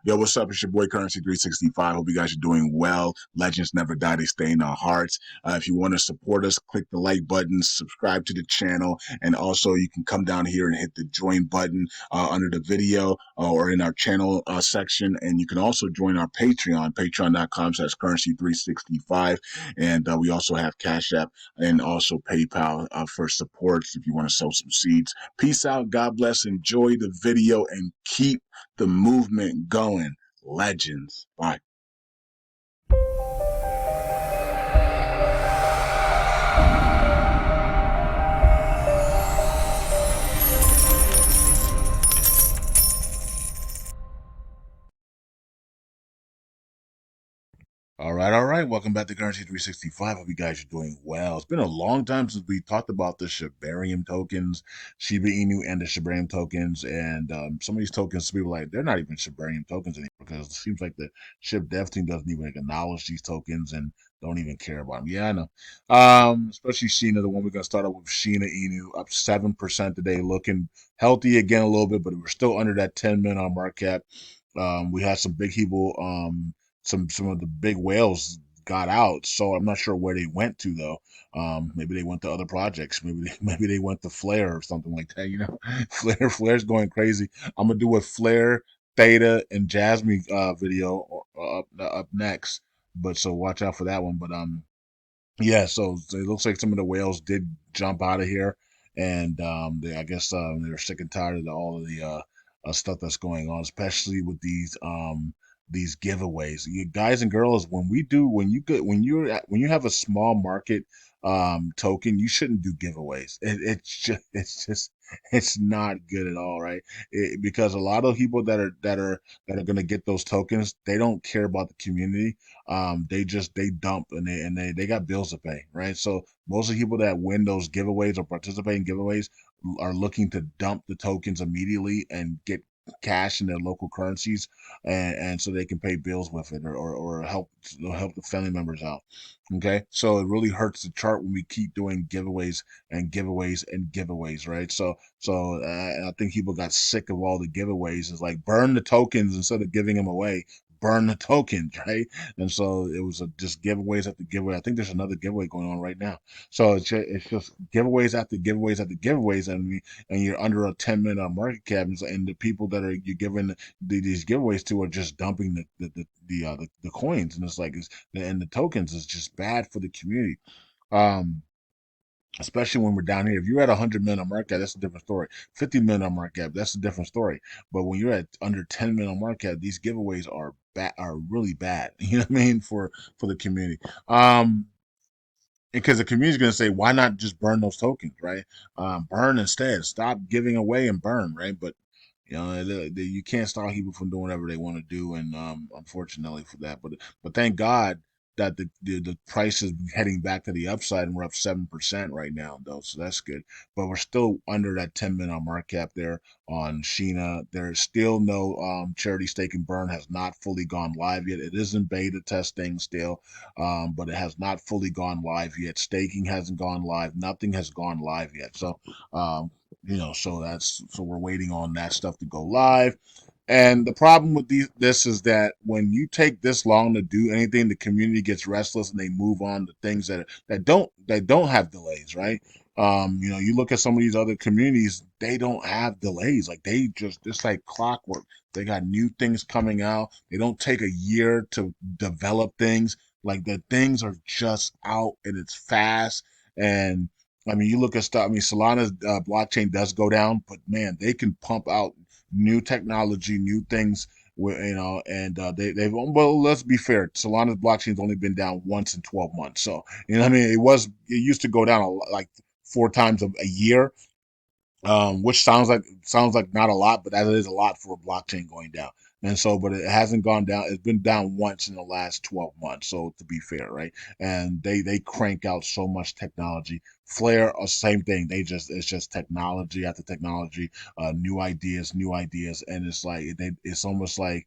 Yo, what's up? It's your boy Currency 365. Hope you guys are doing well. Legends never die, they stay in our hearts. If you want to support us, click the like button, subscribe to the channel, and also you can come down here and hit the join button under the video or in our channel section. And you can also join our Patreon, patreon.com/currency365. And we also have Cash App and also PayPal for supports if you want to sow some seeds. Peace out. God bless. Enjoy the video and keep the movement going. Legends. Bye. All right, all right. Welcome back to Currency 365. Hope you guys are doing well. It's been a long time since we talked about the Shibarium tokens, Shiba Inu and the Shibarium tokens. And some of these tokens, people are like, they're not even Shibarium tokens anymore because it seems like the Shib dev team doesn't even acknowledge these tokens and don't even care about them. Yeah, I know. Especially Sheena, the one we're going to start off with Sheena Inu, up 7% today, looking healthy again a little bit, but we're still under that 10 minute on market cap. We had some big people. Some of the big whales got out, so I'm not sure where they went to though. Maybe they went to other projects. Maybe they went to Flare or something like that. You know, Flare's going crazy. I'm gonna do a Flare, Theta, and Jasmine video up next. But so watch out for that one. But yeah. So it looks like some of the whales did jump out of here, and I guess they're sick and tired of all of the stuff that's going on, especially with these giveaways. You guys and girls, when you have a small market token, you shouldn't do giveaways. It's not good at all, right? Because a lot of people that are going to get those tokens, they don't care about the community. They dump and they got bills to pay, right? So most of the people that win those giveaways or participate in giveaways are looking to dump the tokens immediately and get cash in their local currencies, and so they can pay bills with it, or help the family members out. Okay, so it really hurts the chart when we keep doing giveaways and giveaways and giveaways, right? So I think people got sick of all the giveaways. It's like burn the tokens instead of giving them away. Burn the tokens, right? And so it was just giveaways after giveaway. I think there's another giveaway going on right now. So it's just giveaways after giveaways after giveaways, and you're under a 10 minute on market cap, and the people that are you're giving these giveaways to are just dumping the coins, and and the tokens is just bad for the community. Um, Especially when we're down here. If you're at 100 minute on market cap, that's a different story. 50 minute on market cap, that's a different story. But when you're at under 10 minute on market cap, these giveaways are really bad. You know what I mean, for the community. Because the community is going to say, why not just burn those tokens, right? Burn instead. Stop giving away and burn, right? But you can't stop people from doing whatever they want to do, and unfortunately for that. But thank God that the price is heading back to the upside, and we're up 7% right now, though, so that's good. But we're still under that 10 minute on market cap there on Sheena. There's still no charity stake and burn has not fully gone live yet. It is in beta testing still, but it has not fully gone live yet. Staking hasn't gone live. Nothing has gone live yet. So so we're waiting on that stuff to go live. And the problem with this is that when you take this long to do anything, the community gets restless and they move on to things that don't have delays, right? You look at some of these other communities, they don't have delays. Like it's like clockwork. They got new things coming out. They don't take a year to develop things. Like the things are just out and it's fast. And I mean, you look at stuff. I mean, Solana's blockchain does go down, but man, they can pump out new technology, new things. And they've well, let's be fair. Solana's blockchain's only been down once in 12 months. So I mean, it used to go down like four times a year, which sounds like not a lot, but that is a lot for a blockchain going down. And so, but it hasn't gone down. It's been down once in the last 12 months. So to be fair, right? And they crank out so much technology. Flare, same thing. It's just technology after technology, new ideas, and it's almost like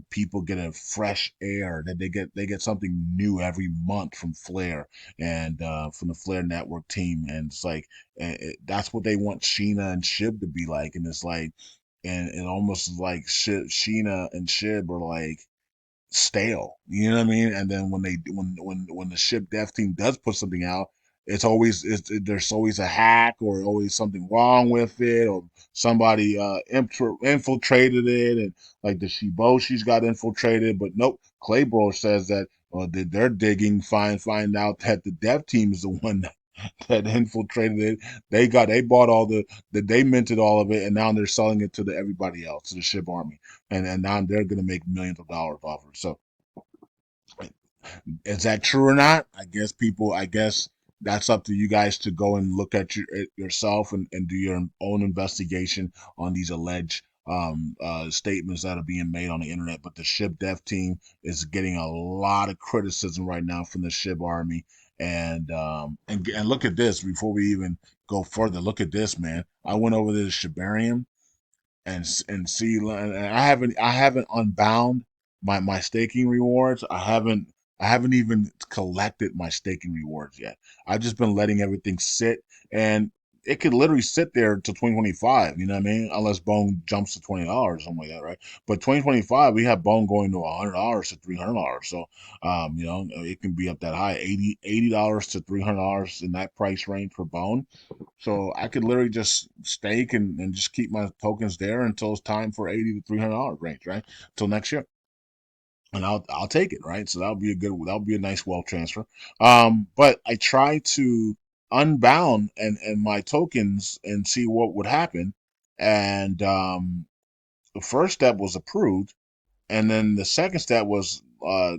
people get a fresh air that they get something new every month from Flare and from the Flare network team, and it's like that's what they want Sheena and Shib to be like, and it's like and it almost is like Sheena and Shib are like stale. You know what I mean? And then when the ship dev team does put something out, there's always a hack or always something wrong with it, or somebody infiltrated it, and like the Shiboshi's got infiltrated. But nope, Claybro says that they're digging, find out that the dev team is the one that infiltrated it. They bought all they minted all of it, and now they're selling it to everybody else, to the ship army, and now they're gonna make millions of dollars off of it. So is that true or not? I guess that's up to you guys to go and look at yourself, and do your own investigation on these alleged statements that are being made on the internet. But the ship dev team is getting a lot of criticism right now from the ship army. And look at this before we even go further. Look at this, man. I went over to the Shibarium and see. And I haven't unbound my staking rewards. I haven't even collected my staking rewards yet. I've just been letting everything sit, and it could literally sit there until 2025. You know what I mean? Unless Bone jumps to $20 or something like that, right? But 2025, we have Bone going to $100 to $300. So, it can be up that high, $80 to $300 in that price range for Bone. So I could literally just stake and just keep my tokens there until it's time for 80 to $300 range, right? Till next year, and I'll take it, right? So that'll be a nice wealth transfer. But I try to unbound and my tokens and see what would happen, and the first step was approved, and then the second step was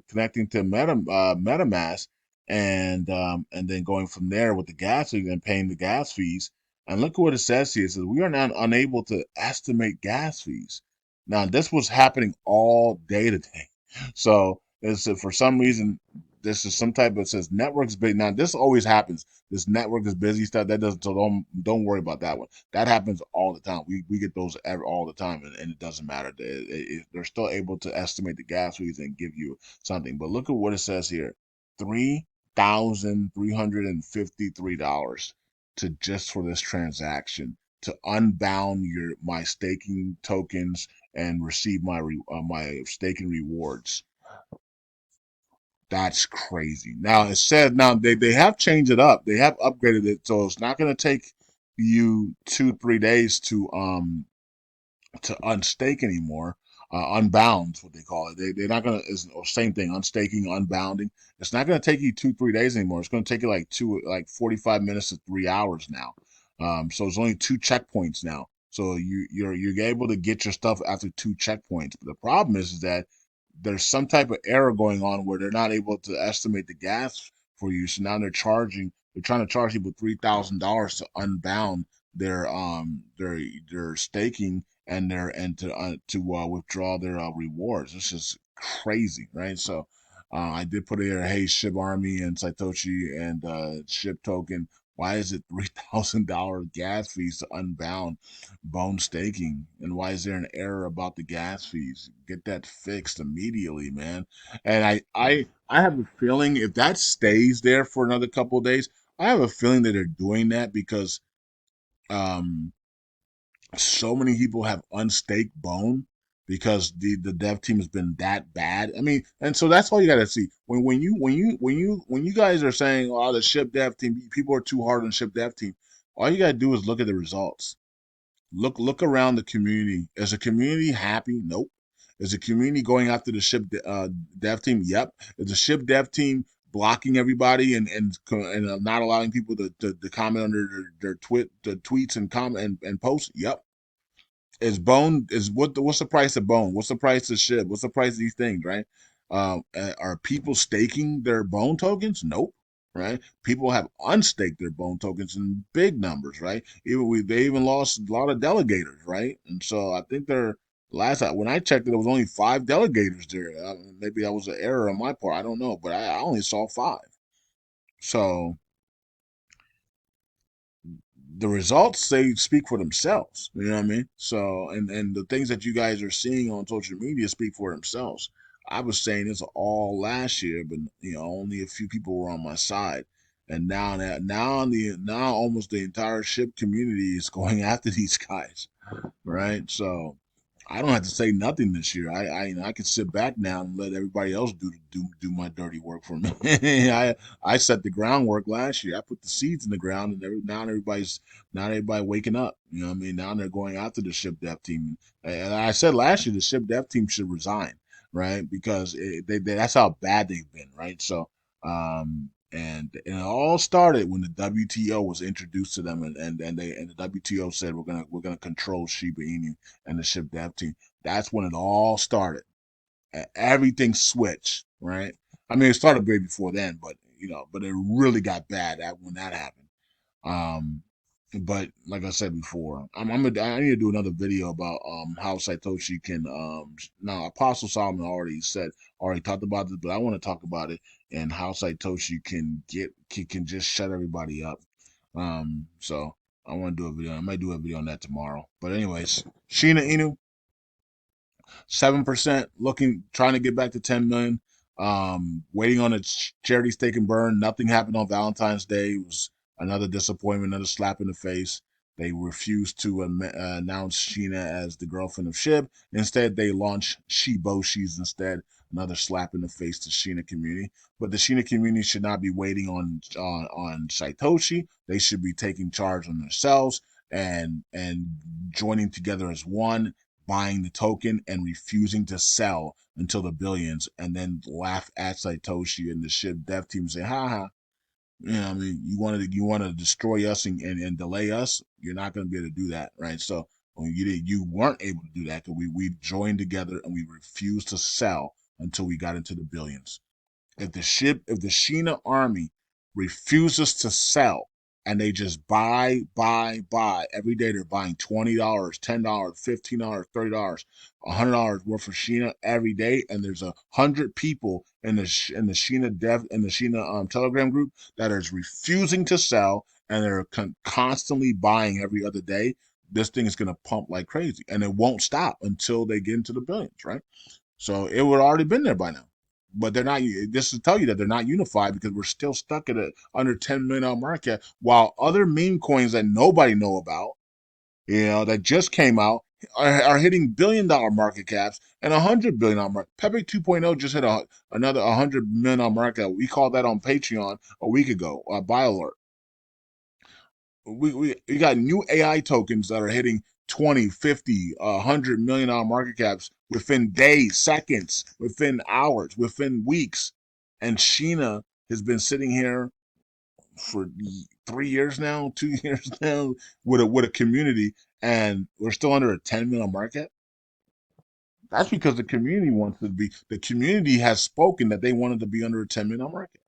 connecting to MetaMask, and then going from there with the gas fees and paying the gas fees. And look at what it says here. It says we are now unable to estimate gas fees. Now this was happening all day today. So it's for some reason this is some type of, it says network's big. Now this always happens. This network is busy stuff that doesn't. So don't worry about that one. That happens all the time. We get those all the time, and it doesn't matter. They're still able to estimate the gas fees and give you something. But look at what it says here: $3,353 to just for this transaction to unbound my staking tokens and receive my staking rewards. That's crazy. Now it said now they have changed it up. They have upgraded it, so it's not going to take you 2 3 days to unstake anymore. Unbound, what they call it. They're not gonna, it's the same thing, unstaking, unbounding. It's not gonna take you 2 3 days anymore. It's gonna take you like 45 minutes to 3 hours now. So it's only two checkpoints now. So you're able to get your stuff after two checkpoints. But the problem is that there's some type of error going on where they're not able to estimate the gas for you. So now they're trying to charge people $3,000 to unbound their staking and to withdraw their rewards. This is crazy, right? So I did put here, hey, Shib Army and Satoshi and Shib Token. Why is it $3,000 gas fees to unbound Bone staking? And why is there an error about the gas fees? Get that fixed immediately, man. And I have a feeling if that stays there for another couple of days, I have a feeling that they're doing that because um so many people have unstaked Bone because the dev team has been that bad. I mean, and so that's all you got to see. When you guys are saying, "Oh, the ship dev team, people are too hard on the ship dev team," all you got to do is look at the results. Look around the community. Is the community happy? Nope. Is the community going after the ship dev team? Yep. Is the ship dev team blocking everybody and not allowing people to comment under the tweets and comment and posts? Yep. Is Bone is what's the price of Bone? What's the price of ship? What's the price of these things, right? Are people staking their Bone tokens? Nope. Right? People have unstaked their Bone tokens in big numbers, right? They even lost a lot of delegators, right? And so I think they're last time when I checked it, there was only 5 delegators there. Maybe that was an error on my part. I don't know, but I only saw 5. So the results they speak for themselves. You know what I mean? So and the things that you guys are seeing on social media speak for themselves. I was saying this all last year, but only a few people were on my side. And now almost the entire ship community is going after these guys, right? So I don't have to say nothing this year. I can sit back now and let everybody else do my dirty work for me. I set the groundwork last year. I put the seeds in the ground, and now everybody waking up. You know what I mean? Now they're going after the ship dev team. And I said last year the ship dev team should resign, right? Because that's how bad they've been, right? So and it all started when the WTO was introduced to them, and the WTO said we're gonna control Shiba Inu and the ship dev team. That's when it all started. Everything switched, right? I mean, it started way before then, but but it really got bad when that happened. Um, but like I said before, I need to do another video about how Satoshi can now Apostle Solomon already talked about this, but I want to talk about it and how Satoshi can just shut everybody up. So I want to do a video. I might do a video on that tomorrow. But anyways, Shiba Inu 7%, trying to get back to 10 million. Waiting on a charity stake and burn. Nothing happened on Valentine's Day. It was another disappointment, another slap in the face. They refused to announce Sheena as the girlfriend of Shib. Instead, they launched Shiboshis instead. Another slap in the face to Sheena community. But the Sheena community should not be waiting on Satoshi. They should be taking charge on themselves and joining together as one, buying the token and refusing to sell until the billions, and then laugh at Satoshi and the ship dev team and say, "Ha ha, I mean, you wanted to destroy us and delay us. You're not going to be able to do that, right?" So when you weren't able to do that because we joined together and we refused to sell until we got into the billions. If the Sheena army refuses to sell and they just buy every day, they're buying $20, $10, $15, $30, $100 worth of Sheena every day, and there's 100 people in the Sheena dev in the Sheena Telegram group that is refusing to sell, and they're constantly buying every other day. This thing is gonna pump like crazy, and it won't stop until they get into the billions, right? So it would already been there by now. But they're not. This to tell you that they're not unified because we're still stuck at a under 10 million dollar market, while other meme coins that nobody know about, that just came out, are hitting $1 billion market caps and $100 billion market. Pepe 2.0 just hit another $100 million market. We called that on Patreon a week ago. Buy alert. We got new AI tokens that are hitting 20, 50, $100 million market caps within days, seconds, within hours, within weeks. And Sheena has been sitting here for 3 years now, 2 years now, with a community, and we're still under a 10 million market. That's because the community wants to be. The community has spoken that they wanted to be under a 10 million market.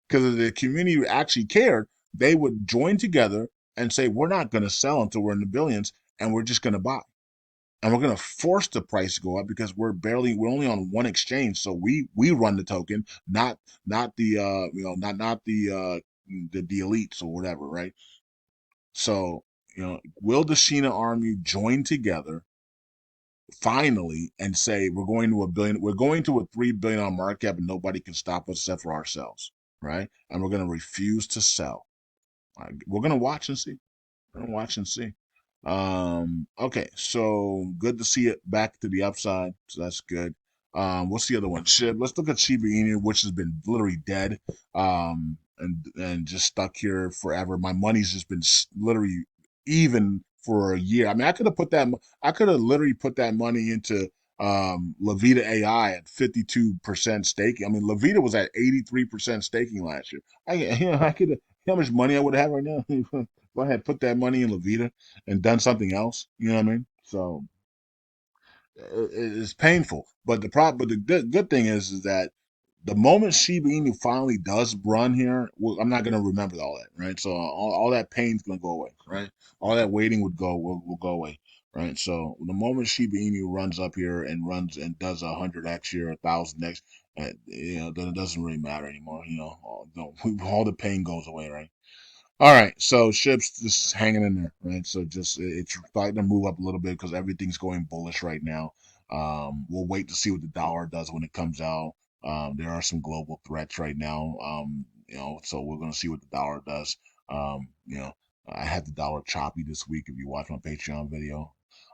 Because if the community actually cared, they would join together and say, we're not going to sell until we're in the billions, and we're just going to buy. And we're going to force the price to go up because we're only on one exchange. So we run the token, not the, not the elites or whatever, right? So, will the Sheena army join together finally and say, we're going to a $3 billion market cap and nobody can stop us except for ourselves, right? And we're going to refuse to sell. We're going to watch and see. We're going to watch and see. Okay, so good to see it back to the upside. So that's good. What's the other one? Let's look at Shiba Inu, which has been literally dead, and just stuck here forever. My money's just been literally even for a year. I mean, I could have literally put that money into Levita AI at 52% staking. I mean, Levita was at 83% staking last year. I could. How much money I would have right now? Go ahead, put that money in Levita and done something else. You know what I mean? So it's painful, but the good thing is that the moment Shiba Inu finally does run here, well, I'm not gonna remember all that, right? So all that pain's gonna go away, right? All that waiting will go away, right? So the moment Shiba Inu runs up here and runs and does 100x here, 1,000x, then it doesn't really matter anymore. All the pain goes away, right? All right, so ships just hanging in there, right? So just it's starting to move up a little bit because everything's going bullish right now. We'll wait to see what the dollar does when it comes out. There are some global threats right now, so we're gonna see what the dollar does. I had the dollar choppy this week. If you watch my Patreon video,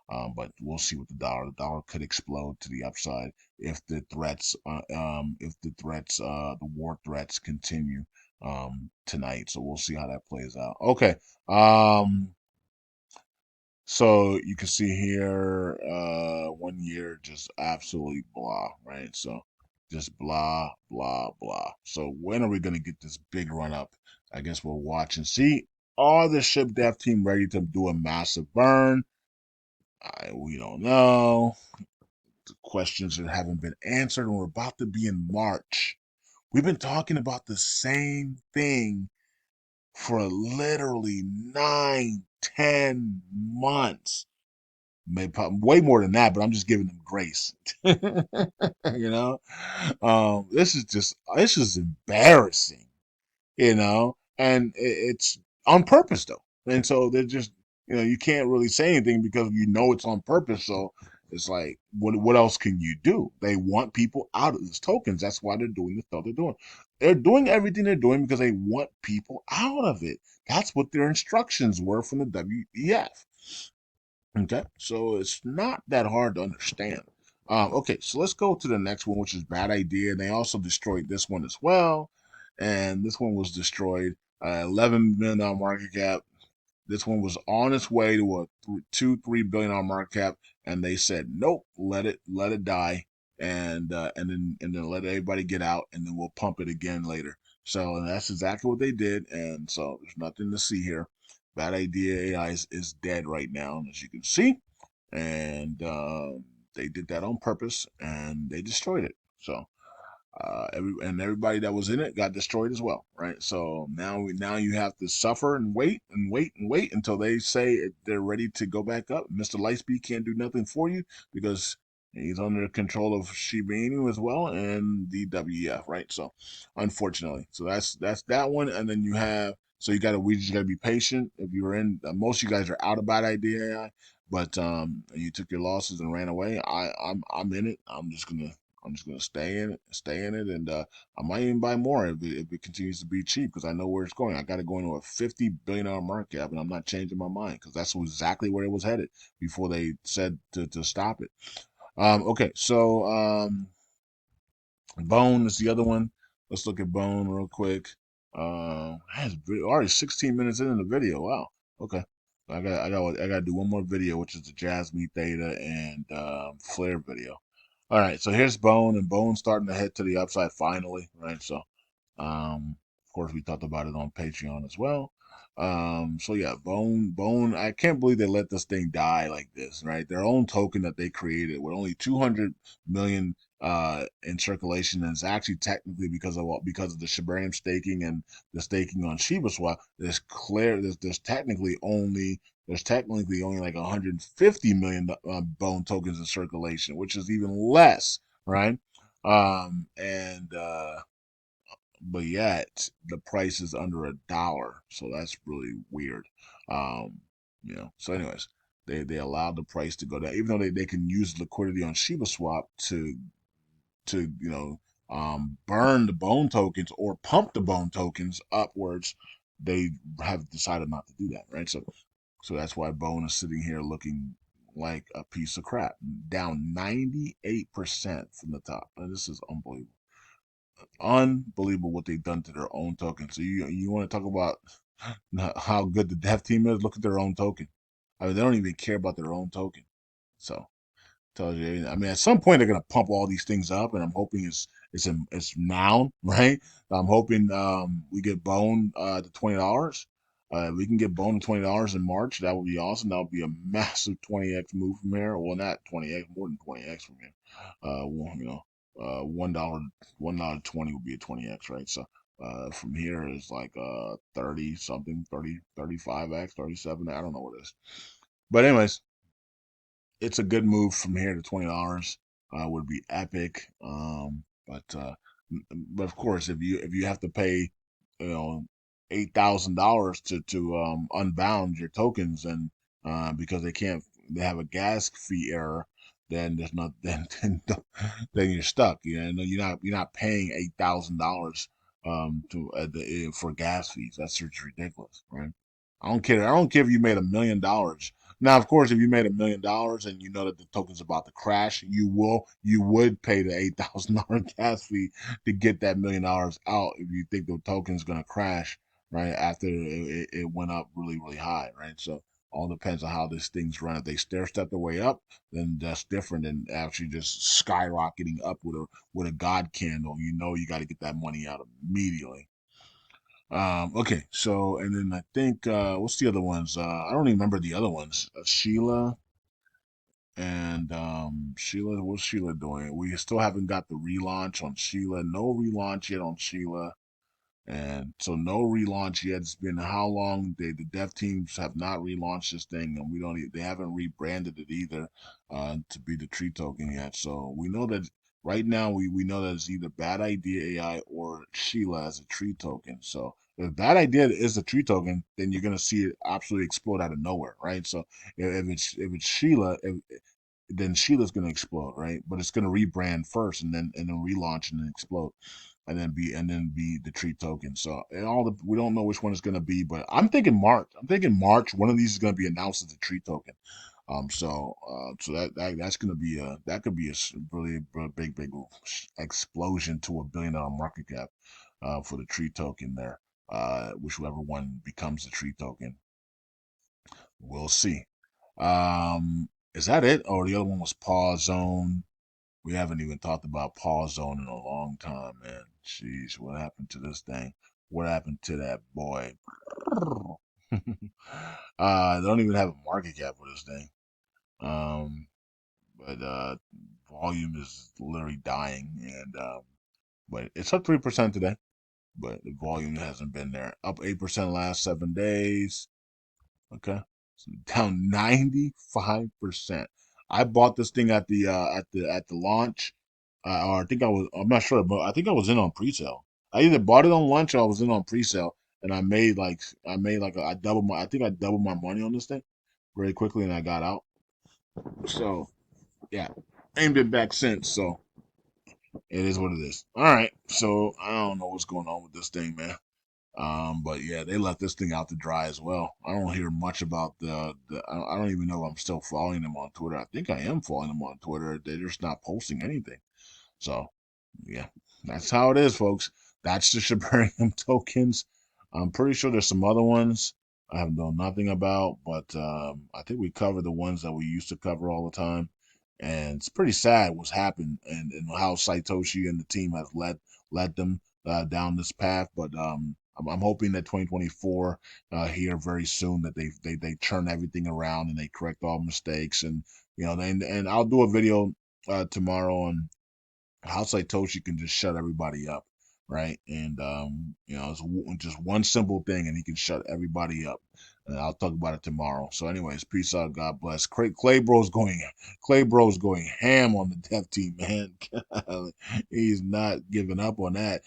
But we'll see with the dollar could explode to the upside if the the war threats continue tonight. So we'll see how that plays out. Okay. Um, so you can see here, 1 year just absolutely blah, right? So just blah, blah, blah. So when are we gonna get this big run up? I guess we'll watch and see. Are the ship dev team ready to do a massive burn? We don't know. The questions that haven't been answered, and we're about to be in March. We've been talking about the same thing for literally 9, 10 months. Maybe way more than that, but I'm just giving them grace. you know, this is embarrassing. And it's on purpose though. And so they're just, you can't really say anything because it's on purpose. So it's like, what else can you do? They want people out of these tokens. That's why they're doing the stuff they're doing. They're doing everything they're doing because they want people out of it. That's what their instructions were from the WEF. Okay, so it's not that hard to understand. Okay, so let's go to the next one, which is bad idea. They also destroyed this one as well, and this one was destroyed. 11 million market cap. This one was on its way to a 2, 3 billion market cap, and they said nope, let it die, and then let everybody get out, and then we'll pump it again later. So that's exactly what they did, and so there's nothing to see here. Bad idea AI is dead right now, as you can see, and they did that on purpose, and they destroyed it. So everybody that was in it got destroyed as well, right? So now you have to suffer and wait and wait and wait until they say they're ready to go back up. Mr. Lightspeed can't do nothing for you because he's under the control of Shibarium as well and the WEF, right? So unfortunately, so that's that one, and then we just gotta be patient. If you're in, most of you guys are out about idea AI, but you took your losses and ran away. I'm in it. I'm just gonna stay in it, and I might even buy more if it continues to be cheap because I know where it's going. I got to go into a $50 billion market cap, and I'm not changing my mind because that's exactly where it was headed before they said to stop it. Okay, so Bone is the other one. Let's look at Bone real quick. Has already 16 minutes into the video. Wow. Okay. I got to do one more video, which is the Jasmine Theta and Flare video. All right, so here's Bone, and Bone's starting to head to the upside finally, right? So, of course, we talked about it on Patreon as well. So yeah, Bone. I can't believe they let this thing die like this, right? Their own token that they created with only 200 million in circulation, and it's actually technically because of the Shibarium staking and the staking on Shiba Swap. There's technically only like 150 million Bone tokens in circulation, which is even less, right? And But yet the price is under $1, so that's really weird. So anyways, they allowed the price to go down, even though they can use liquidity on Shiba Swap to burn the Bone tokens or pump the Bone tokens upwards. They have decided not to do that, right? So that's why Bone is sitting here looking like a piece of crap, down 98% from the top. And this is unbelievable. Unbelievable what they've done to their own token. So you want to talk about how good the dev team is? Look at their own token. I mean, they don't even care about their own token. So tells you everything. I mean, at some point they're gonna pump all these things up, and I'm hoping it's now, right? I'm hoping we get Bone to $20. We can get Bone to $20 in March. That would be awesome. That would be a massive 20x move from here. Well, not 20x, more than 20x from here. Well, $1 20 would be a 20x, right? So from here is like 30 something, 30, 35x, 37. I don't know what it is. But anyways, it's a good move from here to $20 would be epic. But of course, if you have to pay, you know, $8,000 to unbound your tokens, and because they have a gas fee error, then there's not then you're stuck. You're not paying $8,000 for gas fees. That's just ridiculous, right? I don't care. I don't care if you made $1 million Now, of course, if you made $1 million and you know that the token's about to crash, you would pay the $8,000 gas fee to get that $1 million out if you think the token's gonna crash right after it went up really high, right? So all depends on how this thing's run. If they stair step the way up, then that's different than actually just skyrocketing up with a god candle. You know you got to get that money out immediately. Okay, so and then I think what's the other ones? I don't even remember the other ones. Sheila and Sheila, what's Sheila doing? We still haven't got the relaunch on Sheila. No relaunch yet on Sheila. And so no relaunch yet. It's been how long? The dev teams have not relaunched this thing, and they haven't rebranded it either to be the tree token yet. So we know that right now we know that it's either Bad Idea AI or Sheila as a tree token. So if Bad Idea is a tree token, then you're gonna see it absolutely explode out of nowhere, right? So if it's Sheila, then Sheila's gonna explode, right? But it's gonna rebrand first and then relaunch and then explode and then be the tree token. So we don't know which one it's gonna be, but I'm thinking March. I'm thinking March. One of these is gonna be announced as a tree token. So that's gonna be that could be a really big explosion to $1 billion market cap for the tree token there. Whichever one becomes the tree token, we'll see. Is that it? Or the other one was Paw Zone? We haven't even talked about Paw Zone in a long time, man. Jeez, what happened to this thing? What happened to that boy? They don't even have a market cap for this thing. But volume is literally dying, and but it's up 3% today. But the volume hasn't been there. Up 8% last 7 days. Okay, so down 95%. I bought this thing at the launch, or I think I'm not sure, but I think I was in on pre-sale. I either bought it on launch or I was in on pre-sale, and I think I doubled my money on this thing very quickly, and I got out. So yeah, ain't been back since. So it is what it is. All right, so I don't know what's going on with this thing, man. But yeah, they left this thing out to dry as well. I don't hear much about I don't even know if I'm still following them on Twitter. I think I am following them on Twitter. They're just not posting anything. So yeah, that's how it is, folks. That's the Shibarium tokens. I'm pretty sure there's some other ones I have known nothing about, but I think we covered the ones that we used to cover all the time. And it's pretty sad what's happened and how Satoshi and the team has led them down this path. But I'm hoping that 2024 here very soon that they turn everything around and they correct all mistakes and I'll do a video tomorrow on how Satoshi can just shut everybody up, right? And it's just one simple thing, and he can shut everybody up. And I'll talk about it tomorrow. So, anyways, peace out. God bless. Clay Bro's going ham on the dev team, man. He's not giving up on that.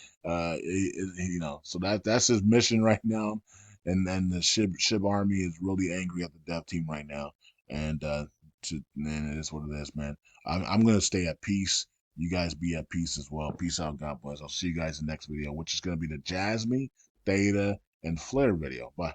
So that's his mission right now. And then the Shib Army is really angry at the dev team right now. And it is what it is, man. I'm gonna stay at peace. You guys be at peace as well. Peace out. God bless. I'll see you guys in the next video, which is going to be the Jasmine, Theta, and Flare video. Bye.